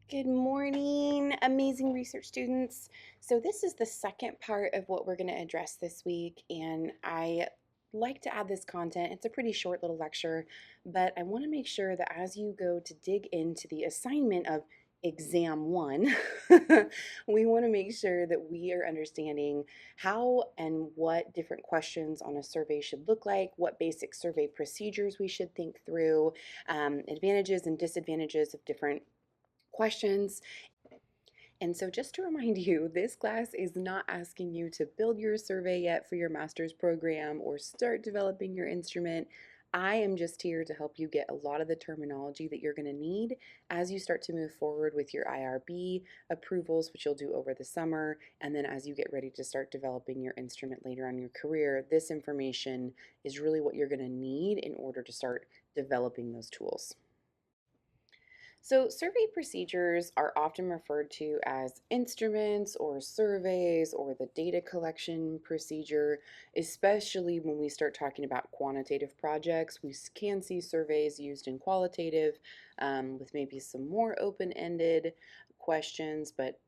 Good morning, amazing research students. So this is the second part of what we're going to address this week, and I like to add this content. It's a pretty short little lecture, but I want to make sure that as you go to dig into the assignment of exam one, we want to make sure that we are understanding how and what different questions on a survey should look like, what basic survey procedures we should think through, advantages and disadvantages of different questions. And so, just to remind you, this class is not asking you to build your survey yet for your master's program or start developing your instrument. I am just here to help you get a lot of the terminology that you're going to need as you start to move forward with your IRB approvals, which you'll do over the summer. And then, as you get ready to start developing your instrument later on in your career, this information is really what you're going to need in order to start developing those tools. So, survey procedures are often referred to as instruments or surveys or the data collection procedure, especially when we start talking about quantitative projects. We can see surveys used in qualitative with maybe some more open ended questions, but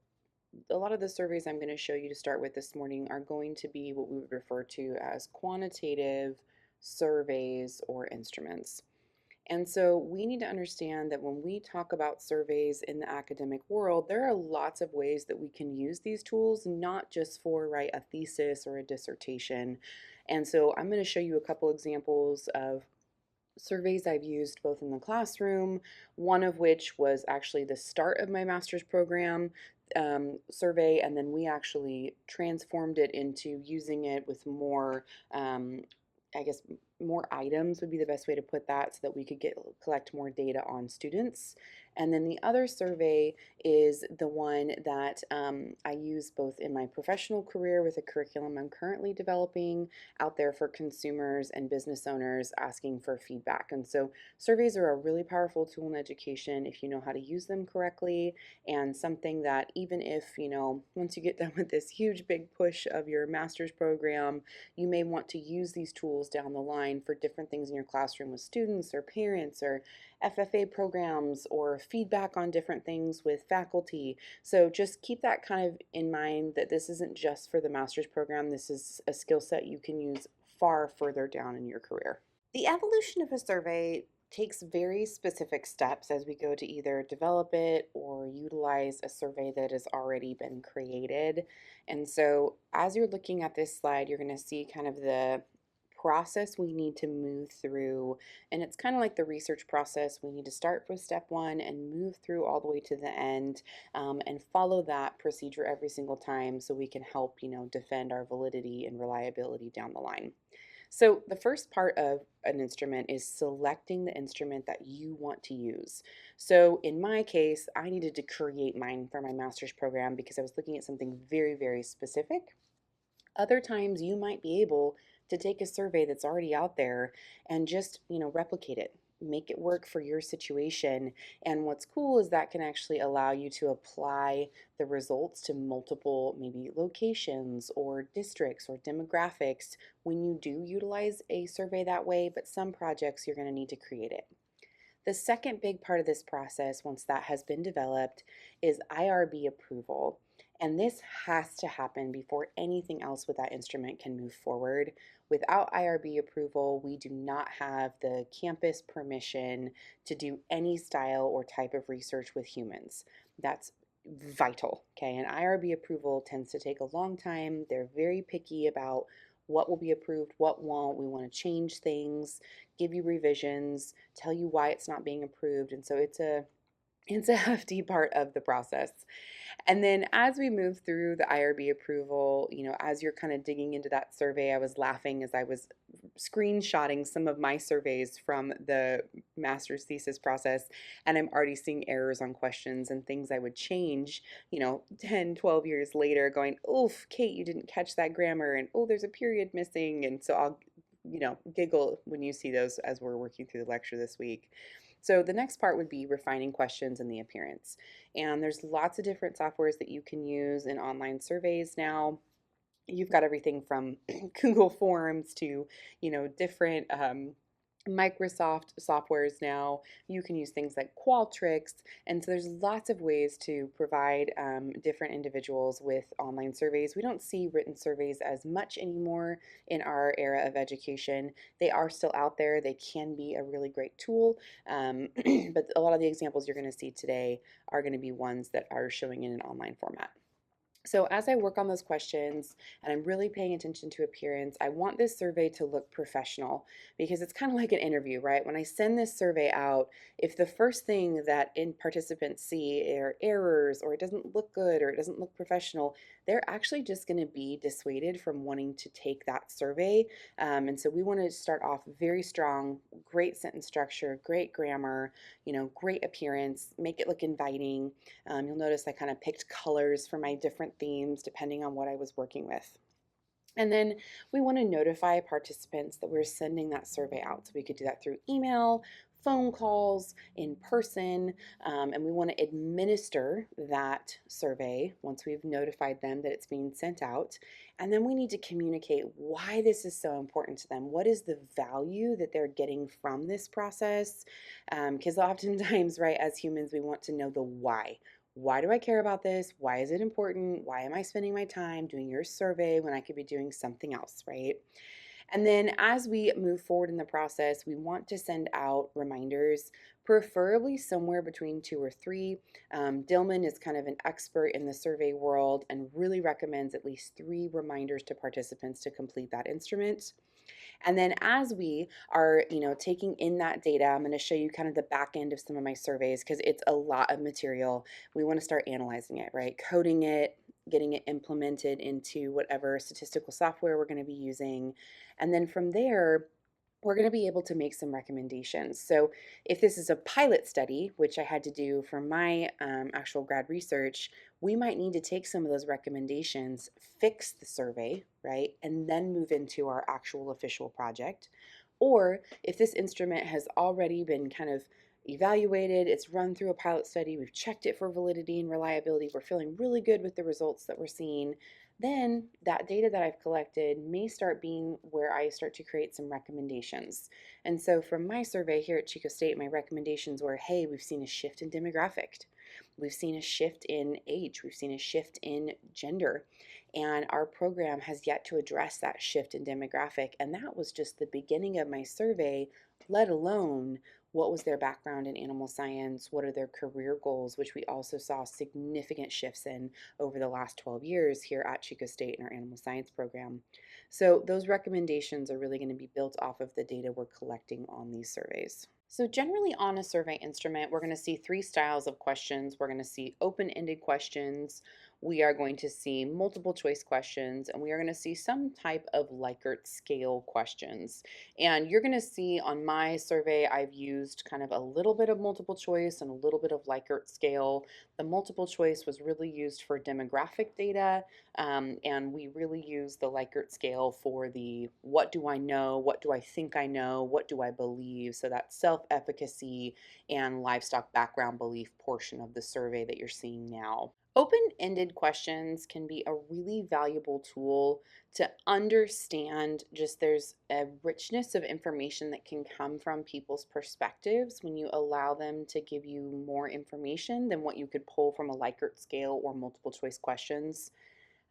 a lot of the surveys I'm going to show you to start with this morning are going to be what we would refer to as quantitative surveys or instruments. And so we need to understand that when we talk about surveys in the academic world, there are lots of ways that we can use these tools, not just for write a thesis or a dissertation. And so I'm going to show you a couple examples of surveys I've used both in the classroom, one of which was actually the start of my master's program survey, and then we actually transformed it into using it with more, I guess, more items would be the best way to put that, so that we could collect more data on students. And then the other survey is the one that I use both in my professional career with a curriculum I'm currently developing out there for consumers and business owners asking for feedback. And so surveys are a really powerful tool in education if you know how to use them correctly, and something that even if, once you get done with this huge big push of your master's program, you may want to use these tools down the line for different things in your classroom with students or parents or FFA programs or feedback on different things with faculty. So just keep that kind of in mind, that this isn't just for the master's program. This is a skill set you can use far further down in your career. The evolution of a survey takes very specific steps as we go to either develop it or utilize a survey that has already been created. And so as you're looking at this slide, you're going to see kind of the process we need to move through. And it's kind of like the research process. We need to start with step one and move through all the way to the end, and follow that procedure every single time so we can help, defend our validity and reliability down the line. So the first part of an instrument is selecting the instrument that you want to use. So in my case, I needed to create mine for my master's program because I was looking at something very, very specific. Other times you might be able to take a survey that's already out there and just, replicate it, make it work for your situation. And what's cool is that can actually allow you to apply the results to multiple maybe locations or districts or demographics when you do utilize a survey that way, but some projects you're going to need to create it. The second big part of this process, once that has been developed, is IRB approval. And this has to happen before anything else with that instrument can move forward. Without IRB approval, we do not have the campus permission to do any style or type of research with humans. That's vital, okay? And IRB approval tends to take a long time. They're very picky about what will be approved, what won't. We want to change things, give you revisions, tell you why it's not being approved. And so it's a hefty part of the process. And then as we move through the IRB approval, as you're kind of digging into that survey, I was laughing as I was screenshotting some of my surveys from the master's thesis process, and I'm already seeing errors on questions and things I would change, 10, 12 years later, going, oof, Kate, you didn't catch that grammar, and oh, there's a period missing. And so I'll, giggle when you see those as we're working through the lecture this week. So the next part would be refining questions and the appearance. And there's lots of different softwares that you can use in online surveys now. You've got everything from Google Forms to, different Microsoft softwares now. You can use things like Qualtrics. And so there's lots of ways to provide different individuals with online surveys. We don't see written surveys as much anymore in our era of education. They are still out there. They can be a really great tool. But a lot of the examples you're going to see today are going to be ones that are showing in an online format. So as I work on those questions and I'm really paying attention to appearance, I want this survey to look professional because it's kind of like an interview, right? When I send this survey out, if the first thing that in participants see are errors or it doesn't look good or it doesn't look professional, they're actually just going to be dissuaded from wanting to take that survey. And so we want to start off very strong, great sentence structure, great grammar, great appearance, make it look inviting. You'll notice I kind of picked colors for my different themes depending on what I was working with. And then we want to notify participants that we're sending that survey out. So we could do that through email, phone calls, in person, and we want to administer that survey once we've notified them that it's being sent out. And then we need to communicate why this is so important to them. What is the value that they're getting from this process? Because oftentimes, right, as humans, we want to know the why. Why do I care about this? Why is it important? Why am I spending my time doing your survey when I could be doing something else, right? And then as we move forward in the process, we want to send out reminders, preferably somewhere between 2 or 3. Dillman is kind of an expert in the survey world and really recommends at least 3 reminders to participants to complete that instrument. And then as we are, taking in that data, I'm going to show you kind of the back end of some of my surveys because it's a lot of material. We want to start analyzing it, right? Coding it, getting it implemented into whatever statistical software we're going to be using. And then from there, we're going to be able to make some recommendations. So, if this is a pilot study, which I had to do for my actual grad research, we might need to take some of those recommendations, fix the survey, right, and then move into our actual official project. Or if this instrument has already been kind of evaluated, it's run through a pilot study, we've checked it for validity and reliability, we're feeling really good with the results that we're seeing, then that data that I've collected may start being where I start to create some recommendations. And so from my survey here at Chico State, my recommendations were, hey, we've seen a shift in demographic. We've seen a shift in age. We've seen a shift in gender. And our program has yet to address that shift in demographic. And that was just the beginning of my survey, let alone what was their background in animal science, what are their career goals, which we also saw significant shifts in over the last 12 years here at Chico State in our animal science program. So those recommendations are really going to be built off of the data we're collecting on these surveys. So generally on a survey instrument, we're going to see 3 styles of questions. We're going to see open-ended questions, we are going to see multiple choice questions, and we are going to see some type of Likert scale questions. And you're going to see on my survey, I've used kind of a little bit of multiple choice and a little bit of Likert scale. The multiple choice was really used for demographic data, and we really use the Likert scale for the what do I know, what do I think I know, what do I believe. So that self-efficacy and livestock background belief portion of the survey that you're seeing now. Open-ended questions can be a really valuable tool to understand just there's a richness of information that can come from people's perspectives when you allow them to give you more information than what you could pull from a Likert scale or multiple choice questions.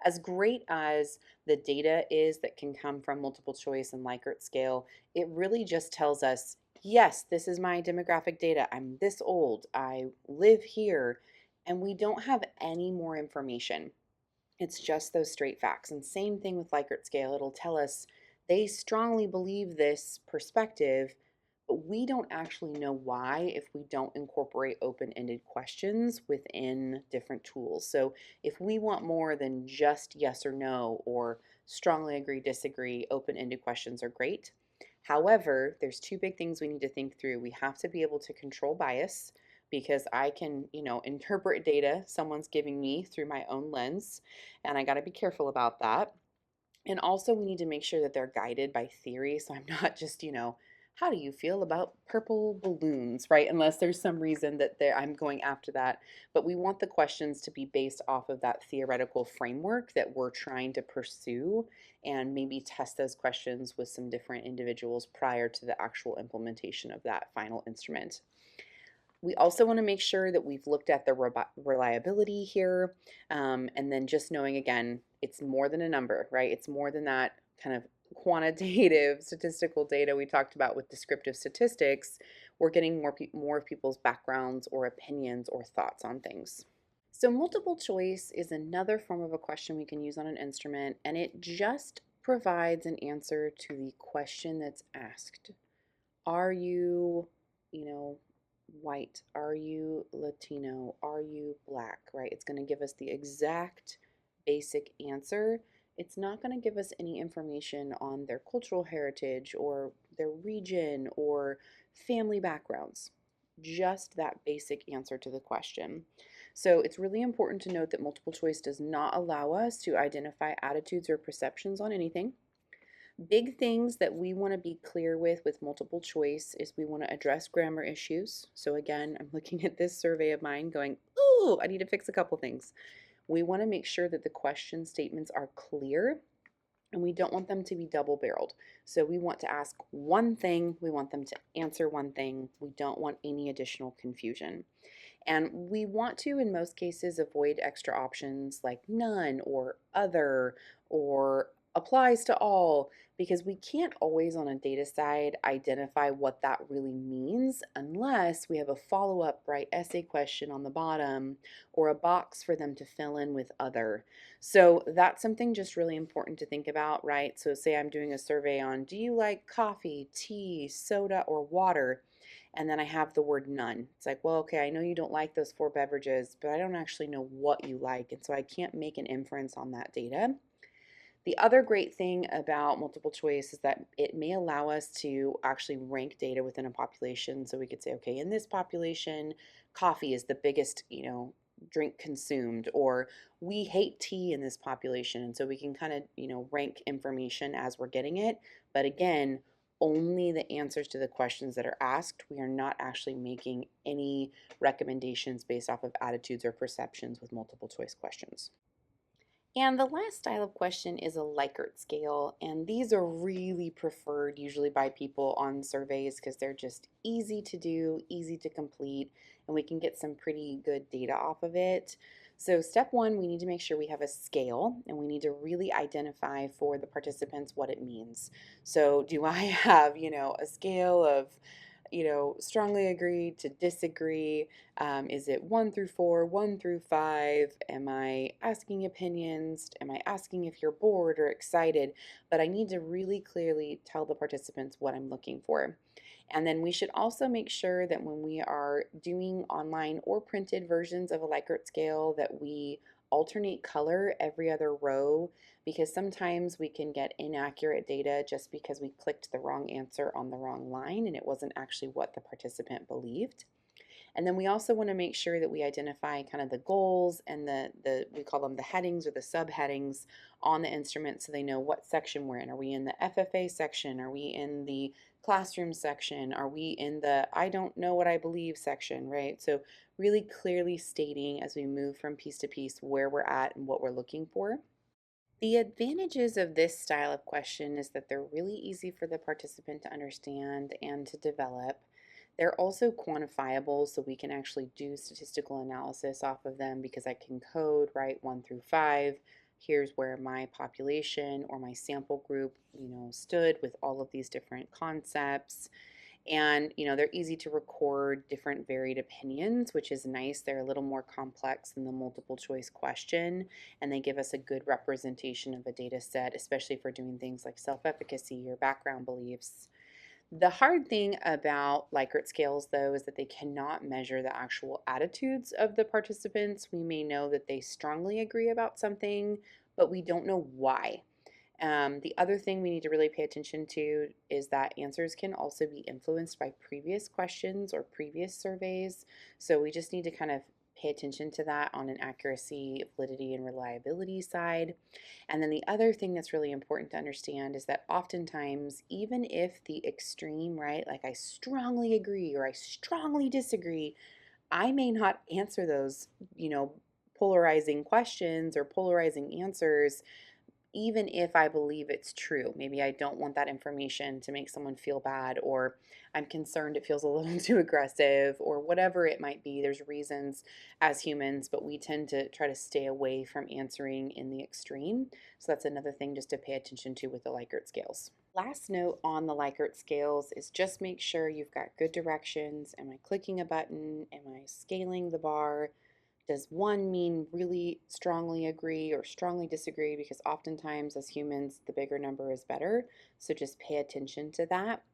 As great as the data is that can come from multiple choice and Likert scale, it really just tells us, yes, this is my demographic data. I'm this old. I live here. And we don't have any more information. It's just those straight facts. And same thing with Likert scale. It'll tell us they strongly believe this perspective, but we don't actually know why if we don't incorporate open-ended questions within different tools. So if we want more than just yes or no or strongly agree, disagree, open-ended questions are great. However, there's 2 big things we need to think through. We have to be able to control bias because I can, interpret data someone's giving me through my own lens, and I got to be careful about that. And also, we need to make sure that they're guided by theory. So I'm not just, how do you feel about purple balloons, right? Unless there's some reason that I'm going after that. But we want the questions to be based off of that theoretical framework that we're trying to pursue and maybe test those questions with some different individuals prior to the actual implementation of that final instrument. We also want to make sure that we've looked at the reliability here, and then just knowing again, it's more than a number, right? It's more than that kind of quantitative statistical data we talked about with descriptive statistics. We're getting more of people's backgrounds or opinions or thoughts on things. So multiple choice is another form of a question we can use on an instrument, and it just provides an answer to the question that's asked. Are you, you know, white? Are you Latino? Are you black? Right? It's going to give us the exact basic answer. It's not going to give us any information on their cultural heritage or their region or family backgrounds. Just that basic answer to the question. So it's really important to note that multiple choice does not allow us to identify attitudes or perceptions on anything. Big things that we want to be clear with multiple choice is we want to address grammar issues. So again, I'm looking at this survey of mine going, ooh, I need to fix a couple things. We want to make sure that the question statements are clear and we don't want them to be double-barreled. So we want to ask one thing, we want them to answer one thing. We don't want any additional confusion. And we want to, in most cases, avoid extra options like none or other or applies to all, because we can't always on a data side identify what that really means unless we have a follow-up right essay question on the bottom or a box for them to fill in with other. So that's something just really important to think about, right? So say I'm doing a survey on, do you like coffee, tea, soda, or water? And then I have the word none. It's like, well, okay, I know you don't like those four beverages, but I don't actually know what you like. And so I can't make an inference on that data. The other great thing about multiple choice is that it may allow us to actually rank data within a population. So we could say, okay, in this population, coffee is the biggest, drink consumed, or we hate tea in this population. And so we can kind of, rank information as we're getting it. But again, only the answers to the questions that are asked. We are not actually making any recommendations based off of attitudes or perceptions with multiple choice questions. And the last style of question is a Likert scale, and these are really preferred usually by people on surveys because they're just easy to do, easy to complete, and we can get some pretty good data off of it. So step one, we need to make sure we have a scale, and we need to really identify for the participants what it means. So do I have, a scale of strongly agree to disagree? Is it 1 through 4, 1 through 5? Am I asking opinions? Am I asking if you're bored or excited? But I need to really clearly tell the participants what I'm looking for. And then we should also make sure that when we are doing online or printed versions of a Likert scale that we alternate color every other row, because sometimes we can get inaccurate data just because we clicked the wrong answer on the wrong line and it wasn't actually what the participant believed. And then we also want to make sure that we identify kind of the goals and the we call them the headings or the subheadings on the instrument so they know what section we're in. Are we in the FFA section? Are we in the classroom section? Are we in the I don't know what I believe section, right? So really clearly stating as we move from piece to piece where we're at and what we're looking for. The advantages of this style of question is that they're really easy for the participant to understand and to develop. They're also quantifiable, so we can actually do statistical analysis off of them because I can code, right, 1 through 5. Here's where my population or my sample group, stood with all of these different concepts. And, they're easy to record different varied opinions, which is nice. They're a little more complex than the multiple choice question, and they give us a good representation of a data set, especially for doing things like self-efficacy or background beliefs. The hard thing about Likert scales, though, is that they cannot measure the actual attitudes of the participants. We may know that they strongly agree about something, but we don't know why. The other thing we need to really pay attention to is that answers can also be influenced by previous questions or previous surveys. So we just need to kind of pay attention to that on an accuracy, validity, and reliability side. And then the other thing that's really important to understand is that oftentimes, even if the extreme, right, like I strongly agree or I strongly disagree, I may not answer those, polarizing questions or polarizing answers even if I believe it's true. Maybe I don't want that information to make someone feel bad, or I'm concerned it feels a little too aggressive, or whatever it might be. There's reasons as humans, but we tend to try to stay away from answering in the extreme. So that's another thing just to pay attention to with the Likert scales. Last note on the Likert scales is just make sure you've got good directions. Am I clicking a button? Am I scaling the bar? Does one mean really strongly agree or strongly disagree? Because oftentimes, as humans, the bigger number is better. So just pay attention to that.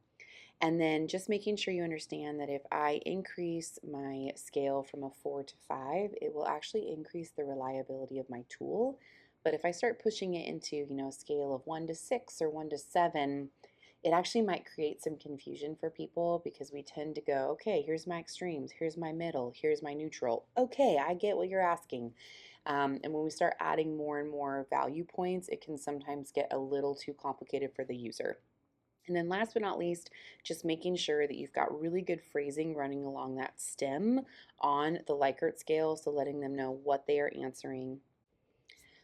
And then just making sure you understand that if I increase my scale from a 4 to 5, it will actually increase the reliability of my tool. But if I start pushing it into, a scale of 1 to 6 or 1 to 7, it actually might create some confusion for people because we tend to go, okay, here's my extremes, here's my middle, here's my neutral. Okay, I get what you're asking. And when we start adding more and more value points, it can sometimes get a little too complicated for the user. And then last but not least, just making sure that you've got really good phrasing running along that stem on the Likert scale, so letting them know what they are answering.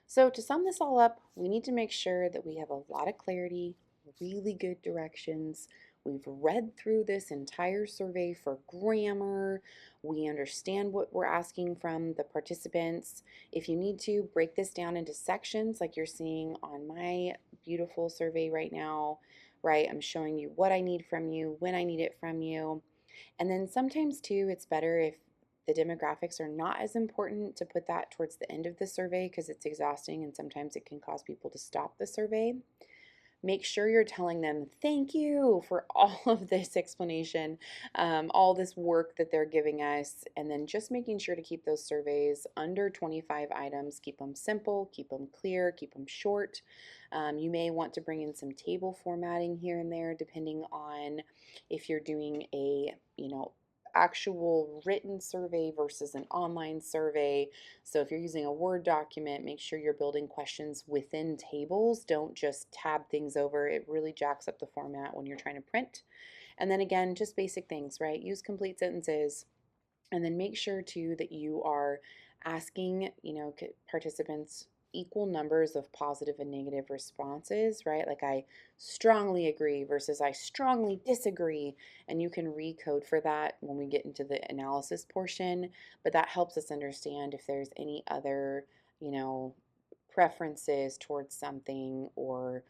So to sum this all up, we need to make sure that we have a lot of clarity, really good directions. We've read through this entire survey for grammar. We understand what we're asking from the participants. If you need to, break this down into sections like you're seeing on my beautiful survey right now, right? I'm showing you what I need from you, when I need it from you. And then sometimes too, it's better if the demographics are not as important to put that towards the end of the survey because it's exhausting and sometimes it can cause people to stop the survey. Make sure you're telling them thank you for all of this explanation, all this work that they're giving us, and then just making sure to keep those surveys under 25 items. Keep them simple, keep them clear, keep them short. You may want to bring in some table formatting here and there, depending on if you're doing a, actual written survey versus an online survey. So if you're using a Word document, make sure you're building questions within tables. Don't just tab things over. It really jacks up the format when you're trying to print. And then again, just basic things, right? Use complete sentences. And then make sure too that you are asking, participants equal numbers of positive and negative responses, right? Like I strongly agree versus I strongly disagree. And you can recode for that when we get into the analysis portion. But that helps us understand if there's any other, you know, preferences towards something or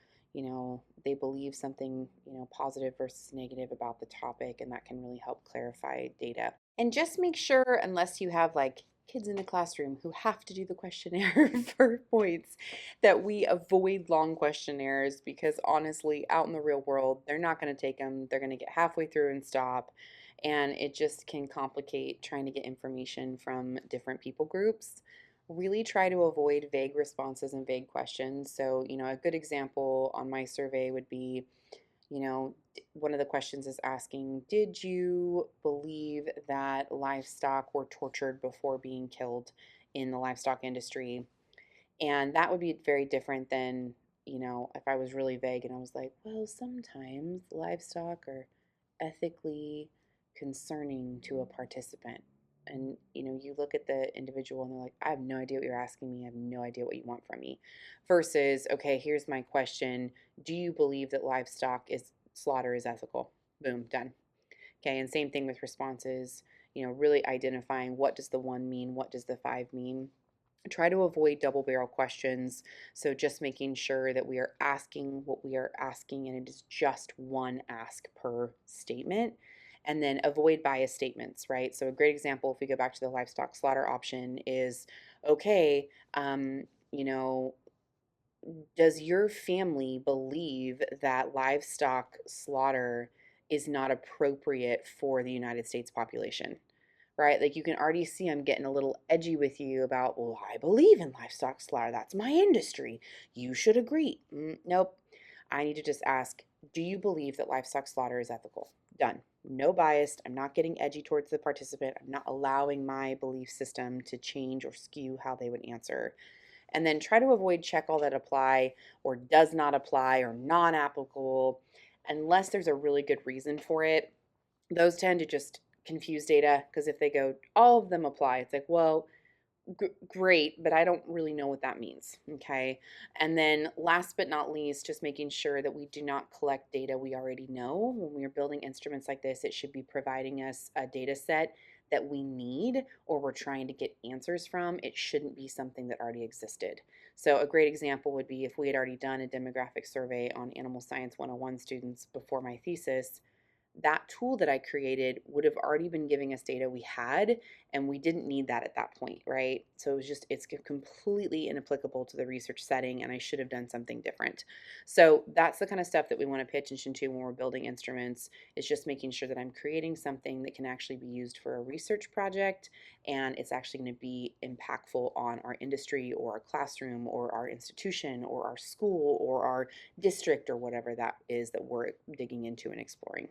they believe something positive versus negative about the topic, and that can really help clarify data. And just make sure, unless you have like kids in the classroom who have to do the questionnaire for points, that we avoid long questionnaires because honestly, out in the real world, they're not going to take them. They're going to get halfway through and stop. And it just can complicate trying to get information from different people groups. Really try to avoid vague responses and vague questions. So, a good example on my survey would be, one of the questions is asking, did you believe that livestock were tortured before being killed in the livestock industry? And that would be very different than, if I was really vague and I was like, well, sometimes livestock are ethically concerning to a participant. And, you look at the individual and they're like, I have no idea what you're asking me. I have no idea what you want from me. Versus, okay, here's my question. Do you believe that livestock is slaughter is ethical? Boom, done. Okay, and same thing with responses, really identifying what does the 1 mean, what does the 5 mean. Try to avoid double barrel questions. So just making sure that we are asking what we are asking and it is just one ask per statement. And then avoid bias statements, right? So a great example, if we go back to the livestock slaughter option, is okay, you know, does your family believe that livestock slaughter is not appropriate for the United States population? Right? Like you can already see I'm getting a little edgy with you about, well, I believe in livestock slaughter. That's my industry. You should agree. Nope. I need to just ask, do you believe that livestock slaughter is ethical? Done. No bias. I'm not getting edgy towards the participant. I'm not allowing my belief system to change or skew how they would answer. And then try to avoid check all that apply or does not apply or non applicable unless there's a really good reason for it. Those tend to just confuse data because if they go, all of them apply, it's like, well, great, but I don't really know what that means. Okay. And then last but not least, just making sure that we do not collect data we already know. When we are building instruments like this, it should be providing us a data set that we need or we're trying to get answers from. It shouldn't be something that already existed. So, a great example would be if we had already done a demographic survey on Animal Science 101 students before my thesis, that tool that I created would have already been giving us data we had, and we didn't need that at that point, right? So it's completely inapplicable to the research setting, and I should have done something different. So that's the kind of stuff that we want to pay attention to when we're building instruments, is just making sure that I'm creating something that can actually be used for a research project, and it's actually going to be impactful on our industry or our classroom or our institution or our school or our district or whatever that is that we're digging into and exploring.